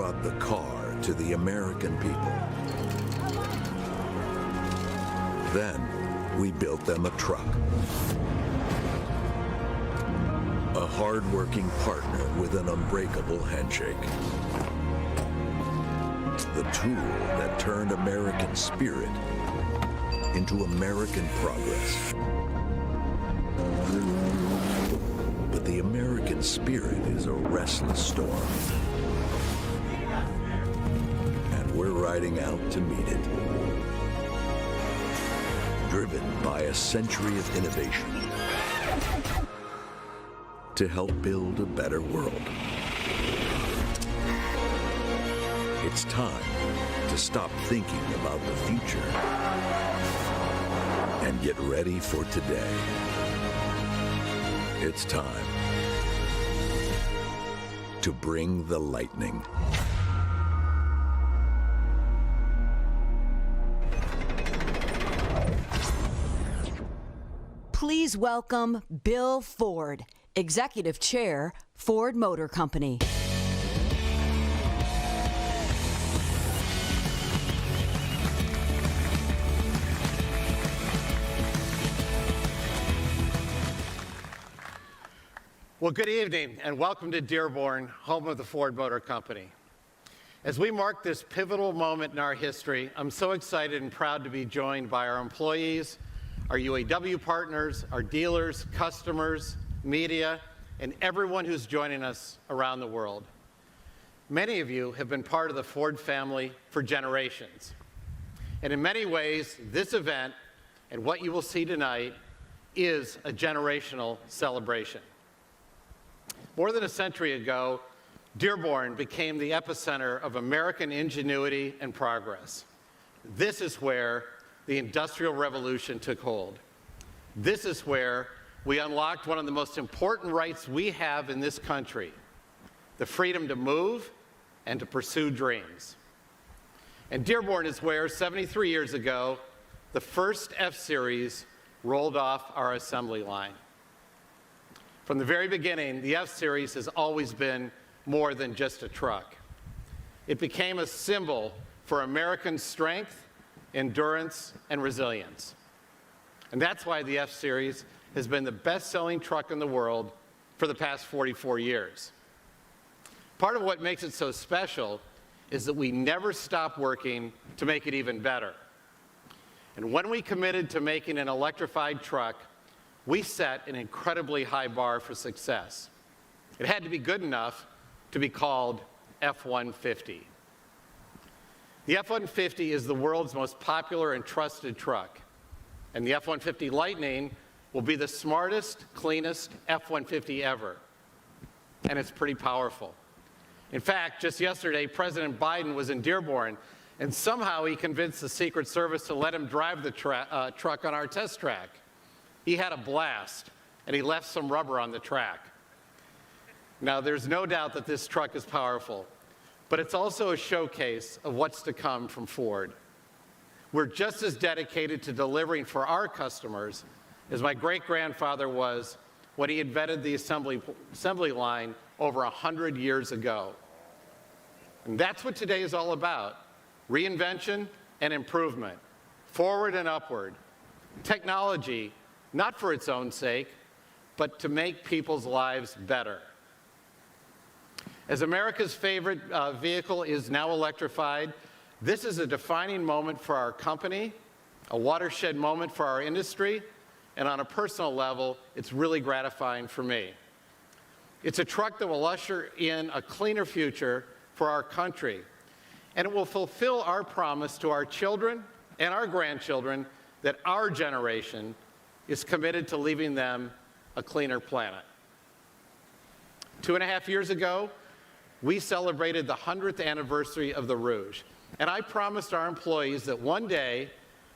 brought the car to the American people. Then we built them a truck. A hard-working partner with an unbreakable handshake. The tool that turned American spirit into American progress. But the American spirit is a restless storm. And we're riding out to meet it. Driven by a century of innovation to help build a better world. It's time to stop thinking about the future and get ready for today. It's time to bring the lightning. Please welcome Bill Ford, Executive Chair, Ford Motor Company. Well, good evening and welcome to Dearborn, home of the Ford Motor Company. As we mark this pivotal moment in our history, I'm so excited and proud to be joined by our employees, our UAW partners, our dealers, customers, media, and everyone who's joining us around the world. Many of you have been part of the Ford family for generations. And in many ways, this event and what you will see tonight is a generational celebration. More than a century ago, Dearborn became the epicenter of American ingenuity and progress. This is where the Industrial Revolution took hold. This is where we unlocked one of the most important rights we have in this country, the freedom to move and to pursue dreams. And Dearborn is where, 73 years ago, the first F-Series rolled off our assembly line. From the very beginning, the F-Series has always been more than just a truck. It became a symbol for American strength, endurance, and resilience. And that's why the F-Series has been the best-selling truck in the world for the past 44 years. Part of what makes it so special is that we never stop working to make it even better. And when we committed to making an electrified truck, we set an incredibly high bar for success. It had to be good enough to be called F-150. The F-150 is the world's most popular and trusted truck, and the F-150 Lightning will be the smartest, cleanest F-150 ever, and it's pretty powerful. In fact, just yesterday, President Biden was in Dearborn, and somehow he convinced the Secret Service to let him drive the truck on our test track. He had a blast, and he left some rubber on the track. Now, there's no doubt that this truck is powerful, but it's also a showcase of what's to come from Ford. We're just as dedicated to delivering for our customers as my great-grandfather was when he invented the assembly line over 100 years ago. And that's what today is all about: reinvention and improvement, forward and upward. Technology, not for its own sake, but to make people's lives better. As America's favorite vehicle is now electrified, this is a defining moment for our company, a watershed moment for our industry, and on a personal level, it's really gratifying for me. It's a truck that will usher in a cleaner future for our country, and it will fulfill our promise to our children and our grandchildren that our generation is committed to leaving them a cleaner planet. 2.5 years ago, we celebrated the 100th anniversary of the Rouge, and I promised our employees that one day,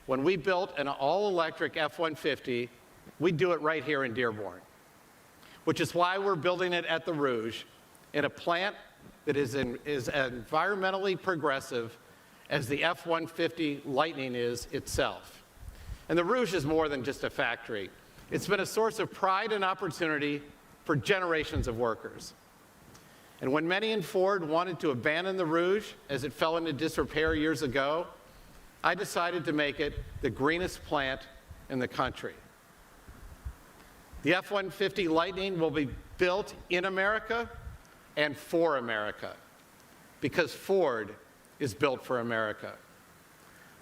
when we built an all-electric F-150, we'd do it right here in Dearborn, which is why we're building it at the Rouge in a plant that is environmentally progressive as the F-150 Lightning is itself. And the Rouge is more than just a factory. It's been a source of pride and opportunity for generations of workers. And when many in Ford wanted to abandon the Rouge as it fell into disrepair years ago, I decided to make it the greenest plant in the country. The F-150 Lightning will be built in America and for America, because Ford is built for America.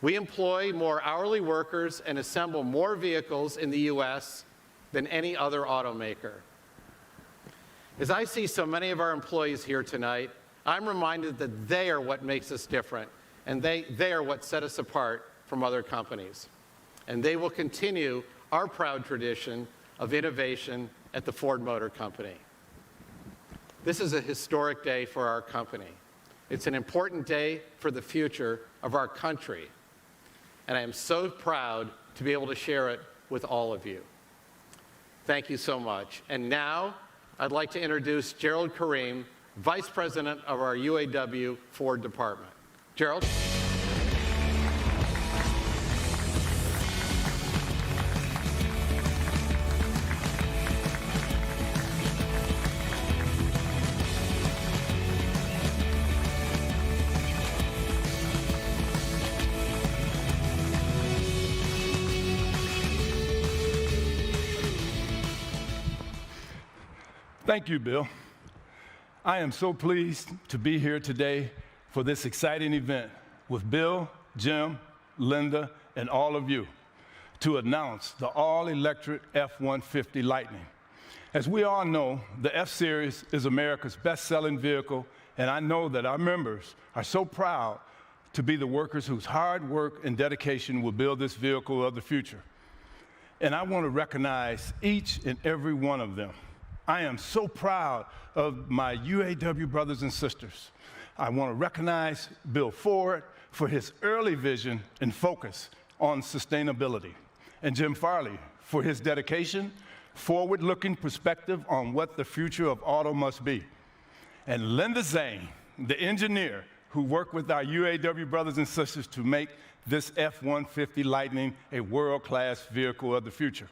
We employ more hourly workers and assemble more vehicles in the U.S. than any other automaker. As I see so many of our employees here tonight, I'm reminded that they are what makes us different, and they are what set us apart from other companies. And they will continue our proud tradition of innovation at the Ford Motor Company. This is a historic day for our company. It's an important day for the future of our country, and I am so proud to be able to share it with all of you. Thank you so much. And now, I'd like to introduce Gerald Kareem, Vice President of our UAW Ford Department. Gerald? Thank you, Bill. I am so pleased to be here today for this exciting event with Bill, Jim, Linda, and all of you to announce the all-electric F-150 Lightning. As we all know, the F-Series is America's best-selling vehicle, and I know that our members are so proud to be the workers whose hard work and dedication will build this vehicle of the future. And I want to recognize each and every one of them. I am so proud of my UAW brothers and sisters. I want to recognize Bill Ford for his early vision and focus on sustainability, and Jim Farley for his dedication, forward-looking perspective on what the future of auto must be, and Linda Zane, the engineer who worked with our UAW brothers and sisters to make this F-150 Lightning a world-class vehicle of the future.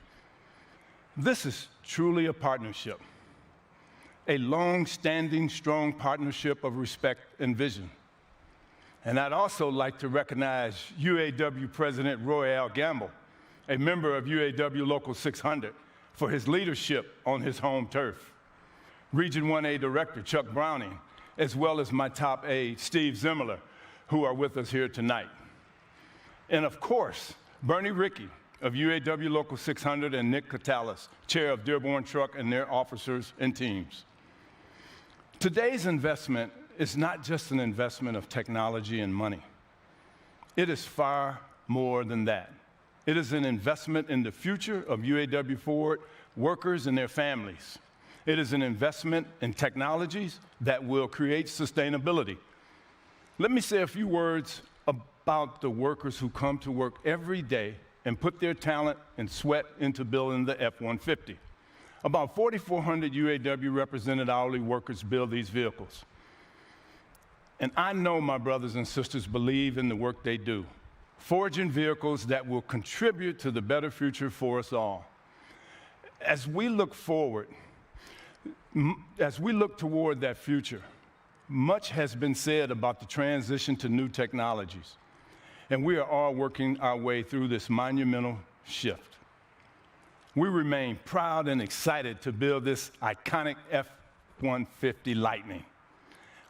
This is truly a partnership, a long-standing, strong partnership of respect and vision. And I'd also like to recognize UAW President Roy L. Gamble, a member of UAW Local 600, for his leadership on his home turf. Region 1A Director Chuck Browning, as well as my top aide, Steve Zimmerler, who are with us here tonight. And of course, Bernie Rickey of UAW Local 600 and Nick Catalis, chair of Dearborn Truck, and their officers and teams. Today's investment is not just an investment of technology and money. It is far more than that. It is an investment in the future of UAW Ford workers and their families. It is an investment in technologies that will create sustainability. Let me say a few words about the workers who come to work every day and put their talent and sweat into building the F-150. About 4,400 UAW represented hourly workers build these vehicles. And I know my brothers and sisters believe in the work they do, forging vehicles that will contribute to the better future for us all. As we look forward, as we look toward that future, much has been said about the transition to new technologies. And we are all working our way through this monumental shift. We remain proud and excited to build this iconic F-150 Lightning.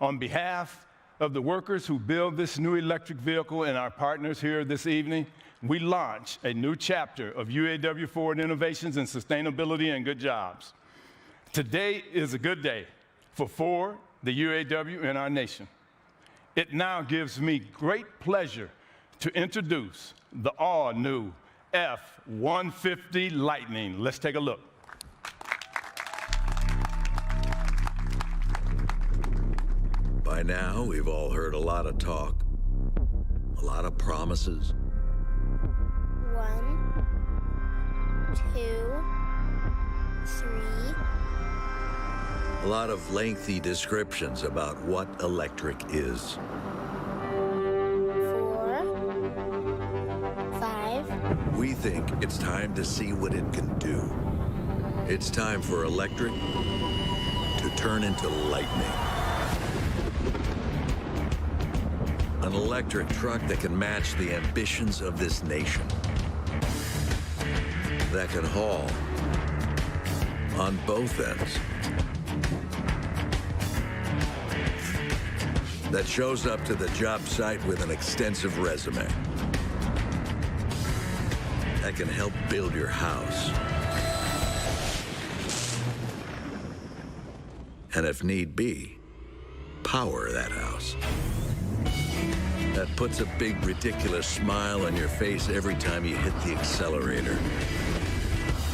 On behalf of the workers who build this new electric vehicle and our partners here this evening, we launch a new chapter of UAW Ford innovations in sustainability and good jobs. Today is a good day for Ford, the UAW, and our nation. It now gives me great pleasure to introduce the all-new F-150 Lightning. Let's take a look. By now, we've all heard a lot of talk, a lot of promises. 1, 2, 3. A lot of lengthy descriptions about what electric is. 4, 5. We think it's time to see what it can do. It's time for electric to turn into lightning. An electric truck that can match the ambitions of this nation. That can haul on both ends. That shows up to the job site with an extensive resume. That can help build your house. And if need be, power that house. That puts a big, ridiculous smile on your face every time you hit the accelerator.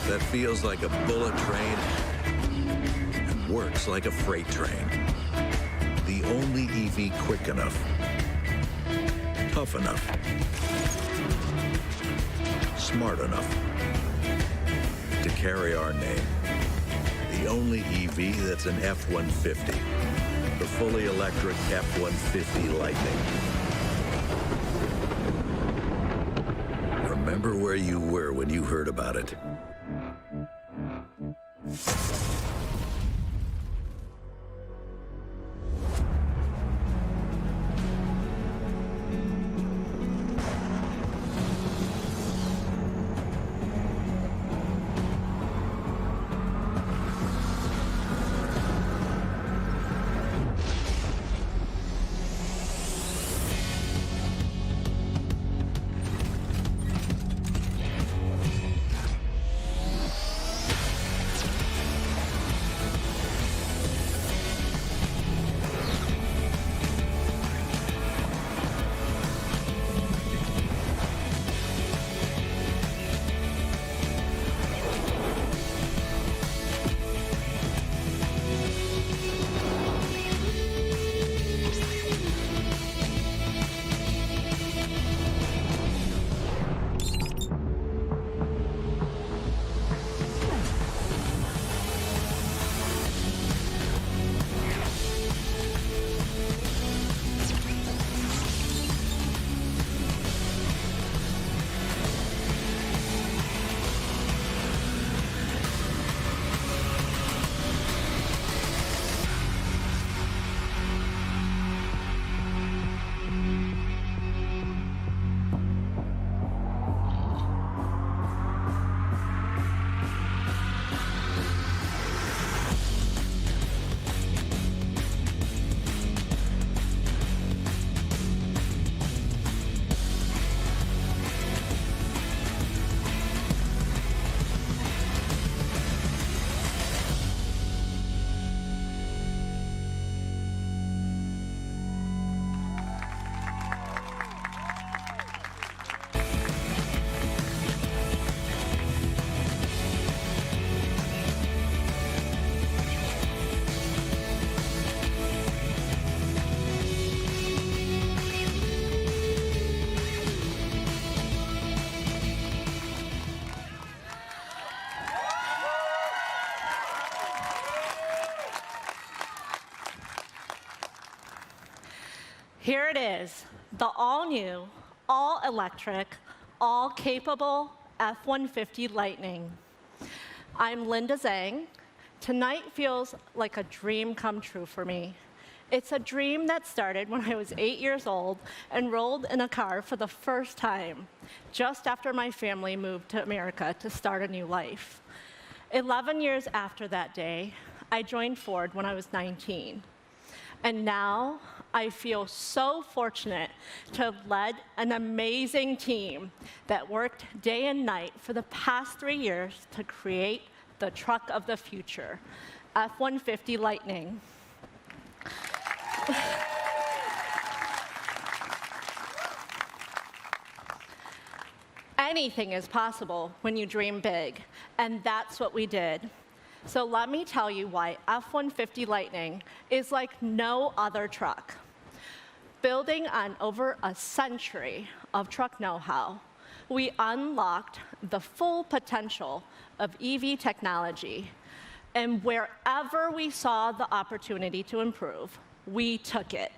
That feels like a bullet train and works like a freight train. The only EV quick enough, tough enough, smart enough to carry our name. The only EV that's an F-150, the fully electric F-150 Lightning. Remember where you were when you heard about it. Here it is, the all-new, all-electric, all-capable F-150 Lightning. I'm Linda Zhang. Tonight feels like a dream come true for me. It's a dream that started when I was 8 years old and rolled in a car for the first time, just after my family moved to America to start a new life. 11 years after that day, I joined Ford when I was 19. And now, I feel so fortunate to have led an amazing team that worked day and night for the past 3 years to create the truck of the future, F-150 Lightning. Anything is possible when you dream big, and that's what we did. So let me tell you why F-150 Lightning is like no other truck. Building on over a century of truck know-how, we unlocked the full potential of EV technology, and wherever we saw the opportunity to improve, we took it.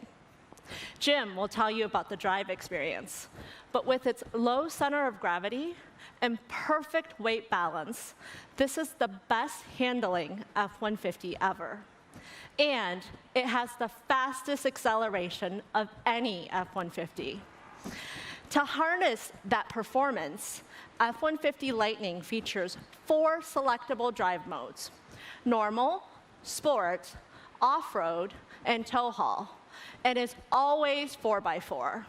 Jim will tell you about the drive experience, but with its low center of gravity and perfect weight balance, this is the best handling F-150 ever. and it has the fastest acceleration of any F-150. To harness that performance, F-150 Lightning features 4 selectable drive modes: normal, sport, off-road, and tow haul, and is always 4x4.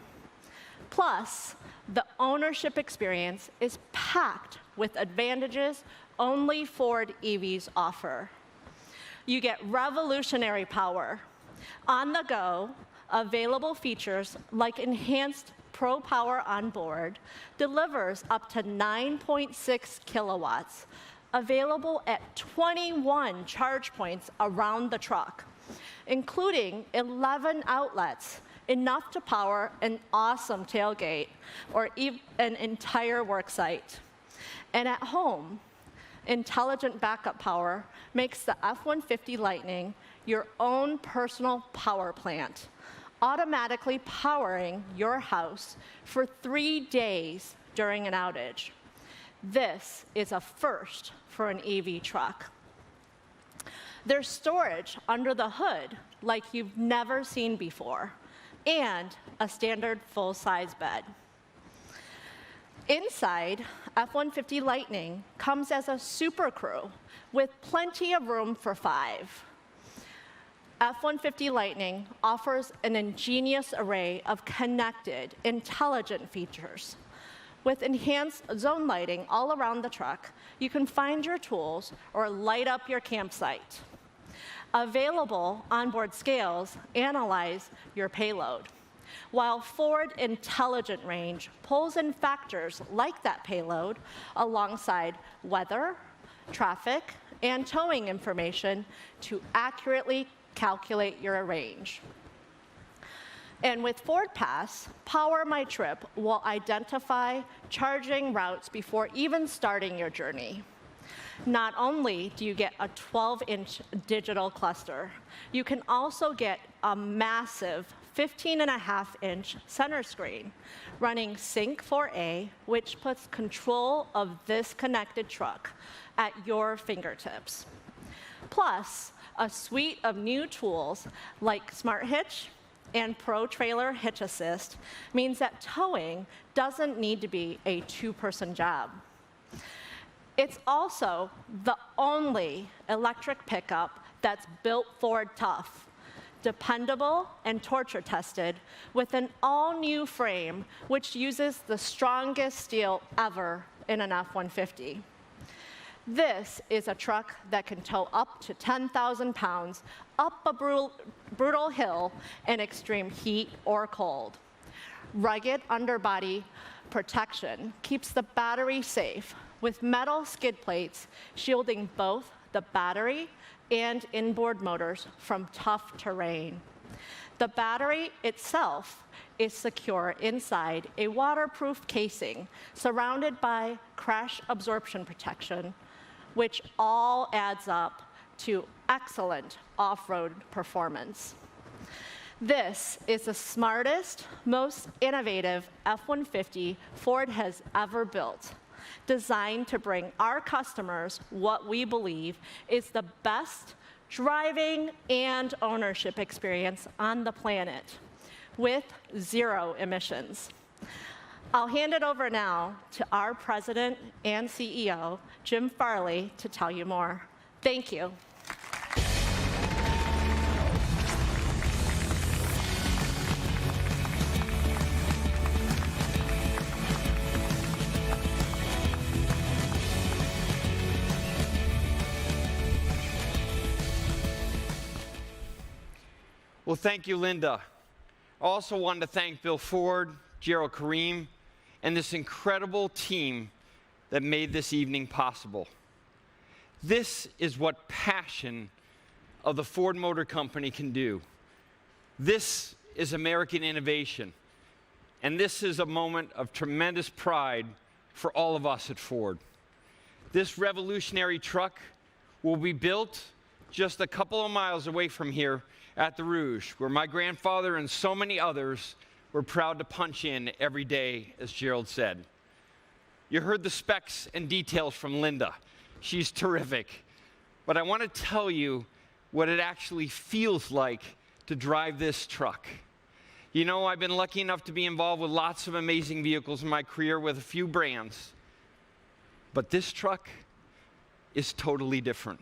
Plus, the ownership experience is packed with advantages only Ford EVs offer. You get revolutionary power, on-the-go, available features like enhanced Pro Power on board delivers up to 9.6 kilowatts, available at 21 charge points around the truck, including 11 outlets, enough to power an awesome tailgate or an entire work site. And at home, intelligent backup power makes the F-150 Lightning your own personal power plant, automatically powering your house for 3 days during an outage. This is a first for an EV truck. There's storage under the hood like you've never seen before, and a standard full-size bed. Inside, F-150 Lightning comes as a super crew with plenty of room for 5. F-150 Lightning offers an ingenious array of connected, intelligent features. With enhanced zone lighting all around the truck, you can find your tools or light up your campsite. Available onboard scales analyze your payload, while Ford Intelligent Range pulls in factors like that payload alongside weather, traffic, and towing information to accurately calculate your range. And with Ford Pass, Power My Trip will identify charging routes before even starting your journey. Not only do you get a 12-inch digital cluster, you can also get a massive 15.5-inch center screen running Sync 4A, which puts control of this connected truck at your fingertips. Plus, a suite of new tools like Smart Hitch and Pro Trailer Hitch Assist means that towing doesn't need to be a 2-person job. It's also the only electric pickup that's built Ford tough, dependable and torture tested with an all-new frame which uses the strongest steel ever in an F-150. This is a truck that can tow up to 10,000 pounds up a brutal hill in extreme heat or cold. Rugged underbody protection keeps the battery safe with metal skid plates shielding both the battery and inboard motors from tough terrain. The battery itself is secure inside a waterproof casing surrounded by crash absorption protection, which all adds up to excellent off-road performance. This is the smartest, most innovative F-150 Ford has ever built, designed to bring our customers what we believe is the best driving and ownership experience on the planet, with 0 emissions. I'll hand it over now to our President and CEO, Jim Farley, to tell you more. Thank you. Well, thank you, Linda. I also wanted to thank Bill Ford, Gerald Kareem, and this incredible team that made this evening possible. This is what passion of the Ford Motor Company can do. This is American innovation, and this is a moment of tremendous pride for all of us at Ford. This revolutionary truck will be built just a couple of miles away from here at the Rouge, where my grandfather and so many others were proud to punch in every day, as Gerald said. You heard the specs and details from Linda. She's terrific. But I want to tell you what it actually feels like to drive this truck. You know, I've been lucky enough to be involved with lots of amazing vehicles in my career with a few brands. But this truck is totally different.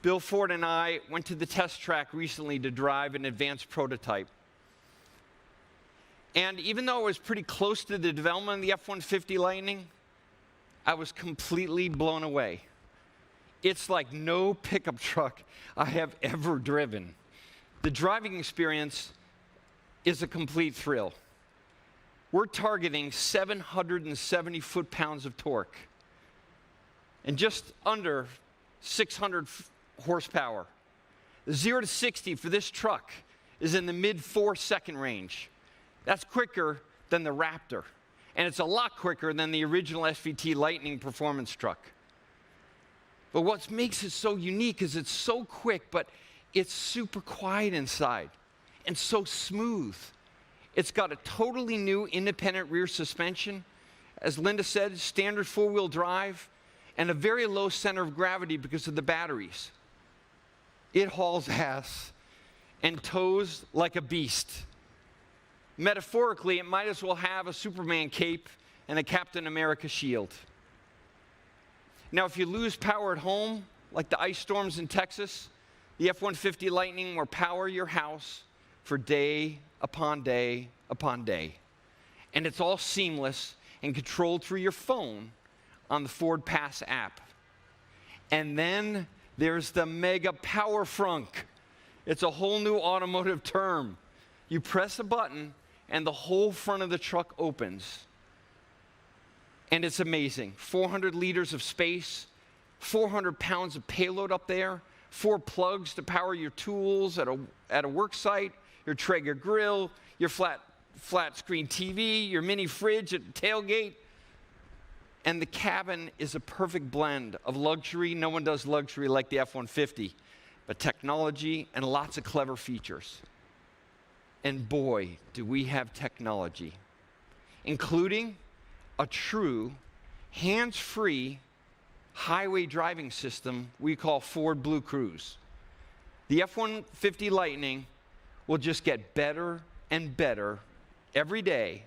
Bill Ford and I went to the test track recently to drive an advanced prototype. And even though I was pretty close to the development of the F-150 Lightning, I was completely blown away. It's like no pickup truck I have ever driven. The driving experience is a complete thrill. We're targeting 770 foot-pounds of torque and just under 600 horsepower. The 0 to 60 for this truck is in the mid 4-second range. That's quicker than the Raptor, and it's a lot quicker than the original SVT Lightning performance truck. But what makes it so unique is it's so quick, but it's super quiet inside and so smooth. It's got a totally new independent rear suspension. As Linda said, standard four-wheel drive and a very low center of gravity because of the batteries. It hauls ass and tows like a beast. Metaphorically, it might as well have a Superman cape and a Captain America shield. Now, if you lose power at home, like the ice storms in Texas, the F-150 Lightning will power your house for day upon day upon day. And it's all seamless and controlled through your phone on the Ford Pass app. And then there's the Mega Power Frunk. It's a whole new automotive term. You press a button and the whole front of the truck opens. And it's amazing. 400 liters of space, 400 pounds of payload up there, 4 plugs to power your tools at a work site, your Traeger grill, your flat screen TV, your mini fridge at the tailgate. And the cabin is a perfect blend of luxury. No one does luxury like the F-150, but technology and lots of clever features. And boy, do we have technology, including a true hands-free highway driving system we call Ford Blue Cruise. The F-150 Lightning will just get better and better every day,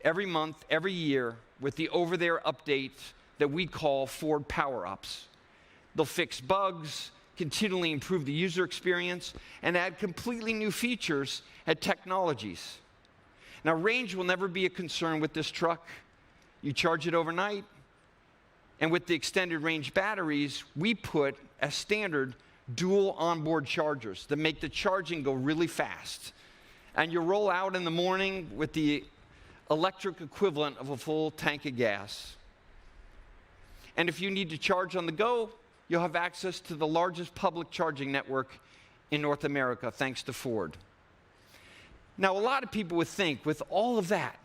every month, every year with the over-there updates that we call Ford Power-Ups. They'll fix bugs, continually improve the user experience, and add completely new features and technologies. Now, range will never be a concern with this truck. You charge it overnight, and with the extended range batteries, we put as standard dual onboard chargers that make the charging go really fast. And you roll out in the morning with the electric equivalent of a full tank of gas. And if you need to charge on the go, you'll have access to the largest public charging network in North America, thanks to Ford. Now, a lot of people would think with all of that,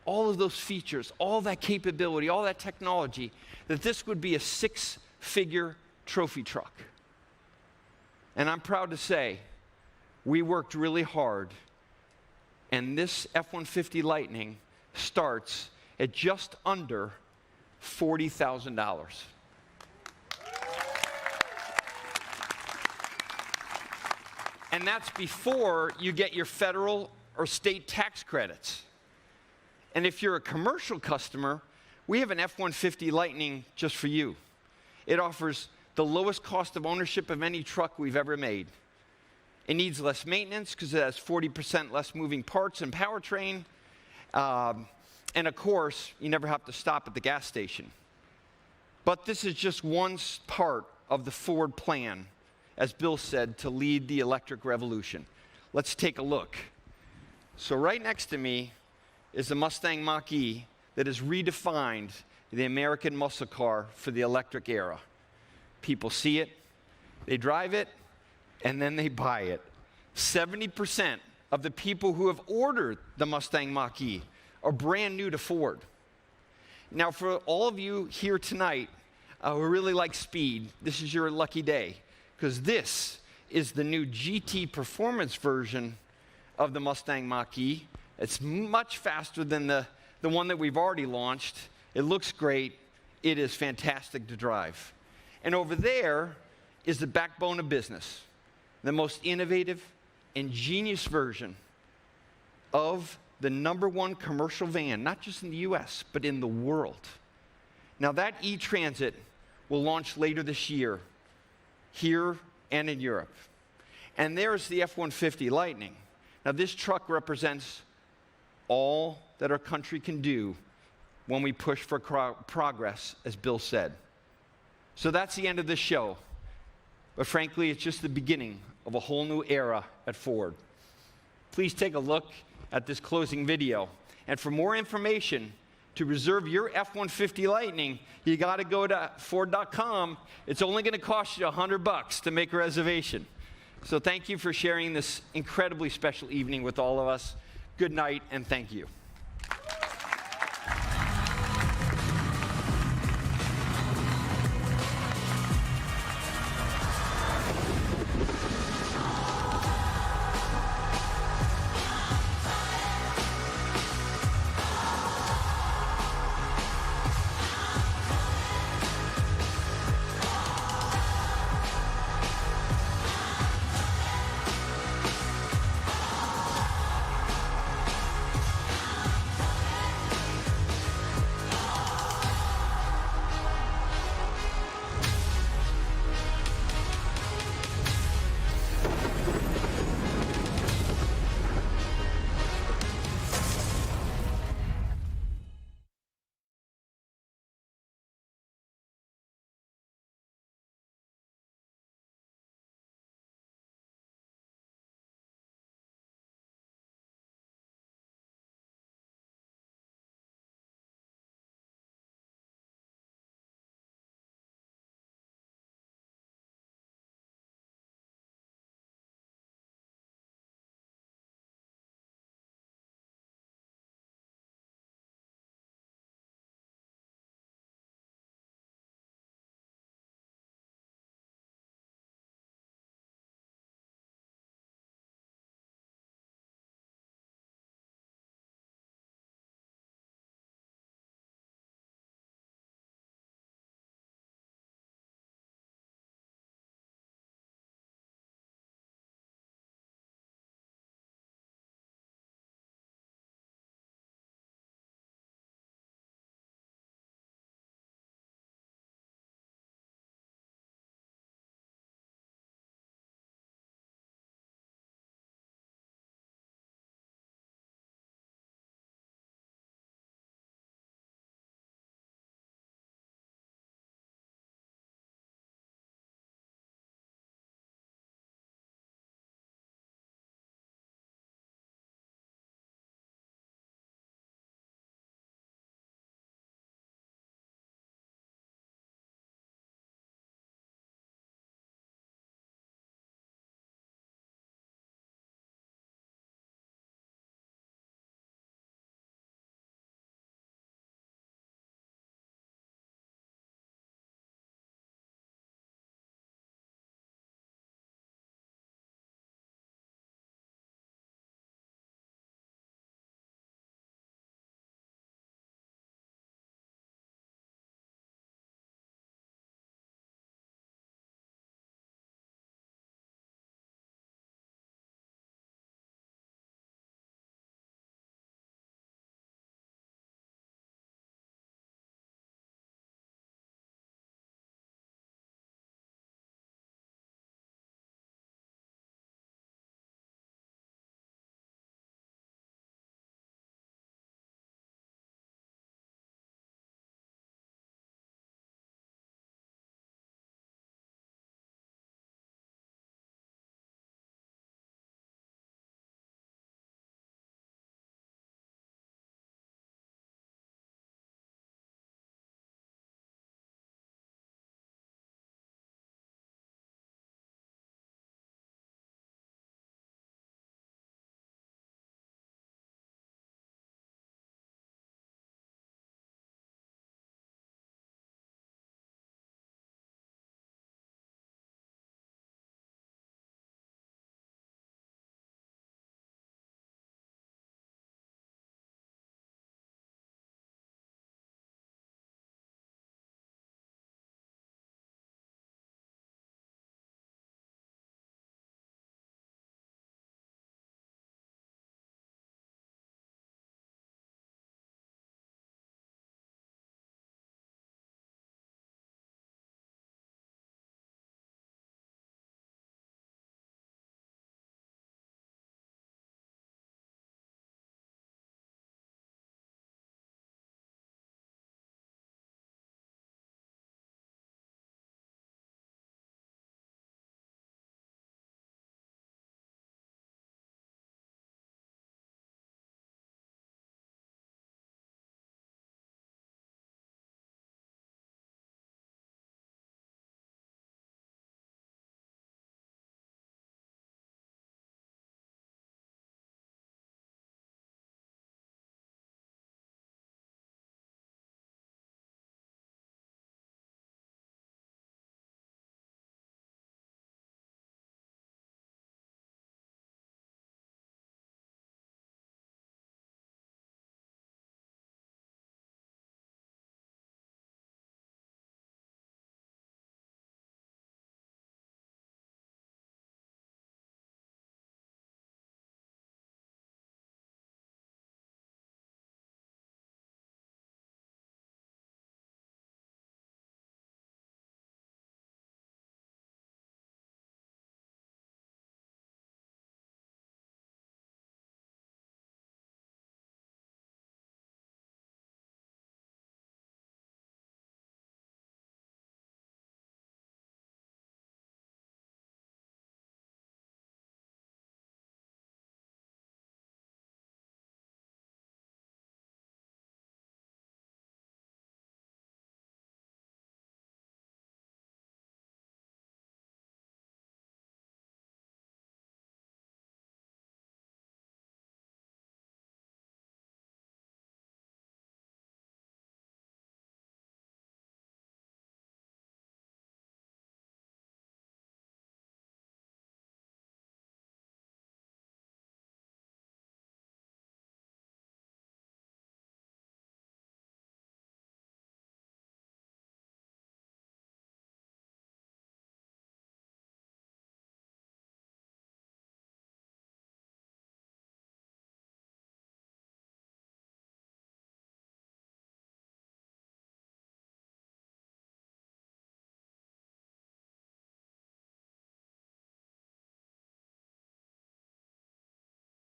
all of those features, all that capability, all that technology, that this would be a 6-figure trophy truck. And I'm proud to say, we worked really hard, and this F-150 Lightning starts at just under $40,000. And that's before you get your federal or state tax credits. And if you're a commercial customer, we have an F-150 Lightning just for you. It offers the lowest cost of ownership of any truck we've ever made. It needs less maintenance because it has 40% less moving parts and powertrain. And of course, you never have to stop at the gas station. But this is just one part of the Ford plan, as Bill said, to lead the electric revolution. Let's take a look. So right next to me is the Mustang Mach-E that has redefined the American muscle car for the electric era. People see it, they drive it, and then they buy it. 70% of the people who have ordered the Mustang Mach-E are brand new to Ford. Now, for all of you here tonight who really like speed, this is your lucky day, because this is the new GT performance version of the Mustang Mach-E. It's much faster than the one that we've already launched. It looks great. It is fantastic to drive. And over there is the backbone of business, the most innovative, ingenious version of the #1 commercial van, not just in the US, but in the world. Now that E-Transit will launch later this year, here and in Europe. And there's the F-150 Lightning. Now this truck represents all that our country can do when we push for progress, as Bill said. So that's the end of this show. But frankly, it's just the beginning of a whole new era at Ford. Please take a look at this closing video. And for more information, to reserve your F-150 Lightning, you got to go to Ford.com. It's only going to cost you $100 to make a reservation. So thank you for sharing this incredibly special evening with all of us. Good night, and thank you.